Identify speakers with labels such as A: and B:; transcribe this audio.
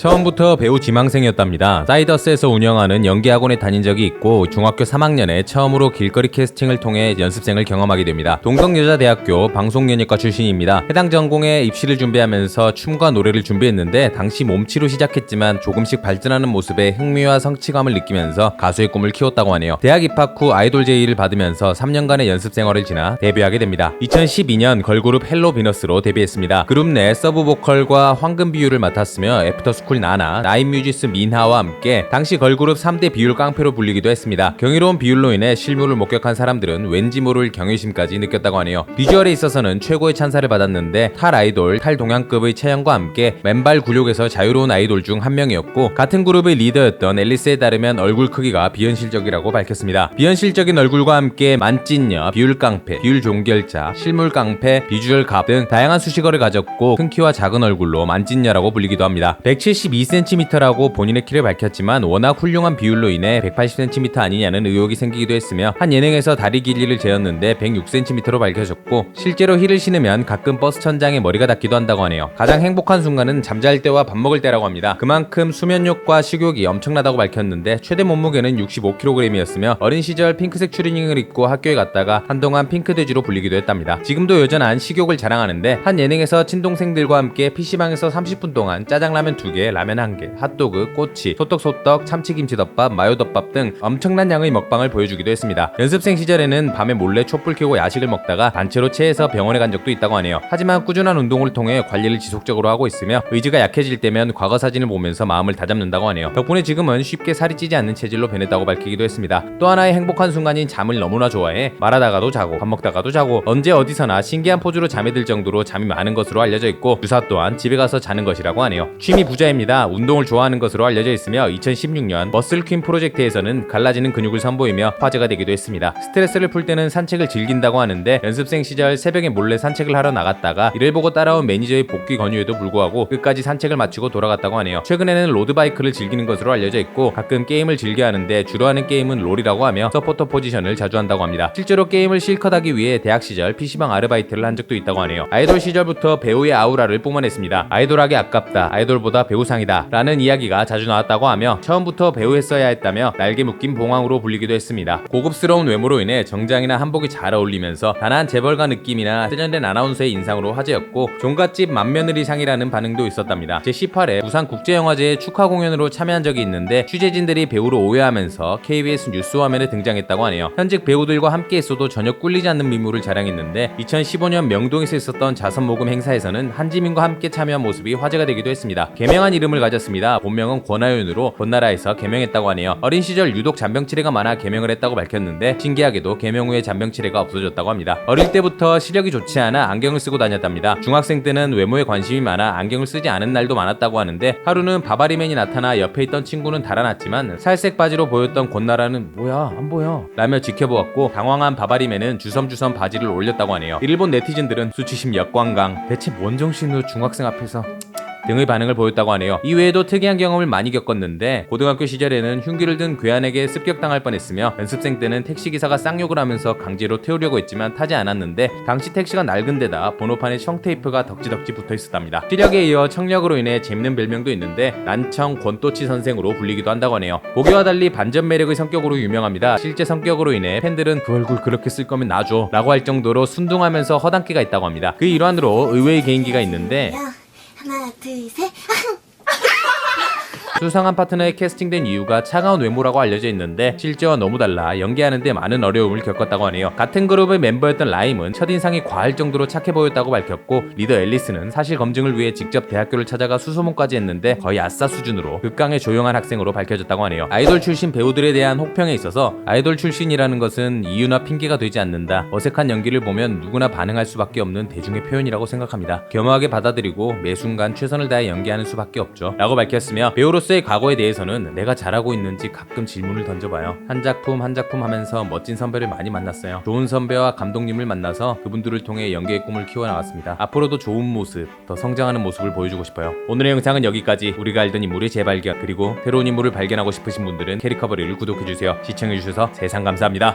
A: 처음부터 배우 지망생이었답니다. 사이더스에서 운영하는 연기학원에 다닌 적이 있고 중학교 3학년에 처음으로 길거리 캐스팅을 통해 연습생을 경험하게 됩니다. 동덕여자대학교 방송연예과 출신입니다. 해당 전공에 입시를 준비하면서 춤과 노래를 준비했는데 당시 몸치로 시작했지만 조금씩 발전하는 모습에 흥미와 성취감을 느끼면서 가수의 꿈을 키웠다고 하네요. 대학 입학 후 아이돌 제의를 받으면서 3년간의 연습 생활을 지나 데뷔하게 됩니다. 2012년 걸그룹 헬로 비너스로 데뷔했습니다. 그룹 내 서브 보컬과 황금 비율을 맡았으며 애프터스쿨 나나, 나인뮤지스 민하와 함께 당시 걸그룹 3대 비율 깡패로 불리기도 했습니다. 경이로운 비율로 인해 실물을 목격한 사람들은 왠지 모를 경외심까지 느꼈다고 하네요. 비주얼에 있어서는 최고의 찬사를 받았는데 탈 아이돌, 탈동양급의 체형과 함께 맨발 굴욕에서 자유로운 아이돌 중 한 명이었고 같은 그룹의 리더였던 앨리스에 따르면 얼굴 크기가 비현실적이라고 밝혔습니다. 비현실적인 얼굴과 함께 만찢녀, 비율 깡패, 비율 종결자, 실물 깡패, 비주얼 갑 등 다양한 수식어를 가졌고 큰 키와 작은 얼굴로 만찢녀라고 불리기도 합니다. 172cm라고 본인의 키를 밝혔지만 워낙 훌륭한 비율로 인해 180cm 아니냐는 의혹이 생기기도 했으며 한 예능에서 다리 길이를 재었는데 106cm로 밝혀졌고 실제로 힐을 신으면 가끔 버스 천장에 머리가 닿기도 한다고 하네요. 가장 행복한 순간은 잠잘 때와 밥 먹을 때라고 합니다. 그만큼 수면욕과 식욕이 엄청나다고 밝혔는데 최대 몸무게는 65kg이었으며 어린 시절 핑크색 추리닝을 입고 학교에 갔다가 한동안 핑크 돼지로 불리기도 했답니다. 지금도 여전한 식욕을 자랑하는데 한 예능에서 친동생들과 함께 PC방에서 30분 동안 짜장라면 2개, 라면 1개, 핫도그, 꼬치, 소떡소떡, 참치김치덮밥, 마요덮밥 등 엄청난 양의 먹방을 보여주기도 했습니다. 연습생 시절에는 밤에 몰래 촛불 켜고 야식을 먹다가 단체로 체해서 병원에 간 적도 있다고 하네요. 하지만 꾸준한 운동을 통해 관리를 지속적으로 하고 있으며 의지가 약해질 때면 과거 사진을 보면서 마음을 다잡는다고 하네요. 덕분에 지금은 쉽게 살이 찌지 않는 체질로 변했다고 밝히기도 했습니다. 또 하나의 행복한 순간인 잠을 너무나 좋아해 말하다가도 자고 밥 먹다가도 자고 언제 어디서나 신기한 포즈로 잠이 들 정도로 잠이 많은 것으로 알려져 있고 주사 또한 집에 가서 자는 것이라고 하네요. 취미 부자입니다. 운동을 좋아하는 것으로 알려져 있으며 2016년 머슬퀸 프로젝트에서는 갈라지는 근육을 선보이며 화제가 되기도 했습니다. 스트레스를 풀 때는 산책을 즐긴다고 하는데 연습생 시절 새벽에 몰래 산책을 하러 나갔다가 이를 보고 따라온 매니저의 복귀 권유에도 불구하고 끝까지 산책을 마치고 돌아갔다고 하네요. 최근에는 로드바이크를 즐기는 것으로 알려져 있고 가끔 게임을 즐겨 하는데 주로 하는 게임은 롤이라고 하며 서포터 포지션을 자주 한다고 합니다. 실제로 게임을 실컷 하기 위해 대학 시절 PC방 아르바이트를 한 적도 있다고 하네요. 아이돌 시절부터 배우의 아우라를 뿜어냈습니다. 아이돌하기 아깝다, 아이돌보다 배우상이다 라는 이야기가 자주 나왔다고 하며 처음부터 배우했어야 했다며 날개 묶인 봉황으로 불리기도 했습니다. 고급스러운 외모로 인해 정장이나 한복이 잘 어울리면서 단아한 재벌가 느낌이나 세련된 아나운서의 인상으로 화제였고 종갓집 맏며느리상이라는 반응도 있었답니다. 제18회 부산국제영화제의 축하 공연으로 참여한 적이 있는데 취재진들이 배우로 오해하면서 KBS 뉴스 화면에 등장했다고 하네요. 현직 배우들과 함께 있어도 전혀 꿀리지 않는 미모를 자랑했는데 2015년 명동에서 있었던 자선모금 행사에서는 한지민과 함께 참여한 모습이 화제가 되기도 했습니다. 개명한 이름을 가졌습니다. 본명은 권하윤으로 본나라에서 개명했다고 하네요. 어린 시절 유독 잔병치레가 많아 개명을 했다고 밝혔는데 신기하게도 개명 후에 잔병치레가 없어졌다고 합니다. 어릴 때부터 시력이 좋지 않아 안경을 쓰고 다녔답니다. 중학생 때는 외모에 관심이 많아 안경을 쓰지 않은 날도 많았다고 하는데 하루는 바바리맨이 나타나 옆에 있던 친구는 달아났지만 살색 바지로 보였던 권나라는 뭐야 안 보여 라며 지켜보았고 당황한 바바리맨은 주섬주섬 바지를 올렸다고 하네요. 일본 네티즌들은 수치심 역관광 대체 뭔 정신으로 중학생 앞에서 등의 반응을 보였다고 하네요. 이외에도 특이한 경험을 많이 겪었는데 고등학교 시절에는 흉기를 든 괴한에게 습격당할 뻔했으며 연습생 때는 택시기사가 쌍욕을 하면서 강제로 태우려고 했지만 타지 않았는데 당시 택시가 낡은 데다 번호판에 청테이프가 덕지덕지 붙어 있었답니다. 시력에 이어 청력으로 인해 재밌는 별명도 있는데 난청 권또치 선생으로 불리기도 한다고 하네요. 보기와 달리 반전 매력의 성격으로 유명합니다. 실제 성격으로 인해 팬들은 그 얼굴 그렇게 쓸 거면 놔줘 라고 할 정도로 순둥하면서 허당기가 있다고 합니다. 그 일환으로 의외의 개인기가 있는데
B: 하나, 둘, 셋.
A: 수상한 파트너에 캐스팅된 이유가 차가운 외모라고 알려져 있는데 실제와 너무 달라 연기하는데 많은 어려움을 겪었다고 하네요. 같은 그룹의 멤버였던 라임은 첫인상이 과할 정도로 착해 보였다고 밝혔고 리더 앨리스는 사실 검증을 위해 직접 대학교를 찾아가 수소문까지 했는데 거의 아싸 수준으로 극강의 조용한 학생으로 밝혀졌다고 하네요. 아이돌 출신 배우들에 대한 혹평에 있어서 아이돌 출신이라는 것은 이유나 핑계가 되지 않는다. 어색한 연기를 보면 누구나 반응할 수밖에 없는 대중의 표현이라고 생각합니다. 겸허하게 받아들이고 매 순간 최선을 다해 연기하는 수밖에 없죠 라고 밝혔으며 배우로서의 과거에 대해서는 내가 잘하고 있는지 가끔 질문을 던져봐요. 한 작품 한 작품 하면서 멋진 선배를 많이 만났어요. 좋은 선배와 감독님을 만나서 그분들을 통해 연기의 꿈을 키워나갔습니다. 앞으로도 좋은 모습, 더 성장하는 모습을 보여주고 싶어요. 오늘의 영상은 여기까지. 우리가 알던 인물의 재발견 그리고 새로운 인물을 발견하고 싶으신 분들은 캐릭커버리를 구독해주세요. 시청해주셔서 세상 감사합니다.